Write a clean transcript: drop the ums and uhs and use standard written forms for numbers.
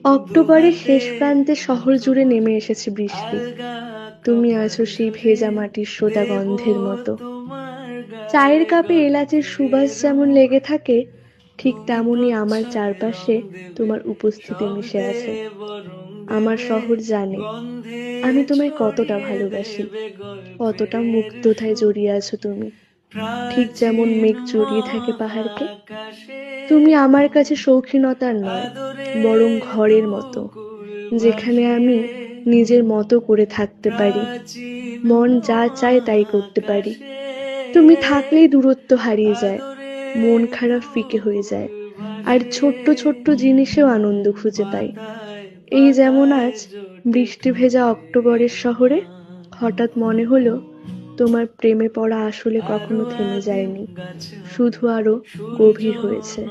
অক্টোবরের শেষ প্রান্তে শহর জুড়ে নেমে এসেছে বৃষ্টি। তুমি আছো সেই ভেজা মাটির সোদা গন্ধের মতো। চায়ের কাপে এলাচের সুবাস যেমন লেগে থাকে, ঠিক তেমনই আমার চারপাশে তোমার উপস্থিতি মিশে আছে। আমার শহর জানে আমি তোমায় কতটা ভালোবাসি, কতটা মুগ্ধতায় জড়িয়ে আছো তুমি। ঠিক যেমন মেঘ জড়িয়ে থাকে পাহাড়কে, তুমি আমার কাছে শৌখিনতার নয়, বরং ঘরের মতো, যেখানে আমি নিজের মতো করে থাকতে পারি, মন যা চায় তাই করতে পারি। তুমি থাকলেই দূরত্ব হারিয়ে যায়, মন খারাপ ফিকে হয়ে যায়, আর ছোট্ট ছোট্ট জিনিসেও আনন্দ খুঁজে পাই। এই যেমন আজ বৃষ্টি ভেজা অক্টোবরের শহরে হঠাৎ মনে হলো তোমার প্রেমে পড়া আসলে কখনো থেমে যায়নি, শুধু আরো গভীর হয়েছে।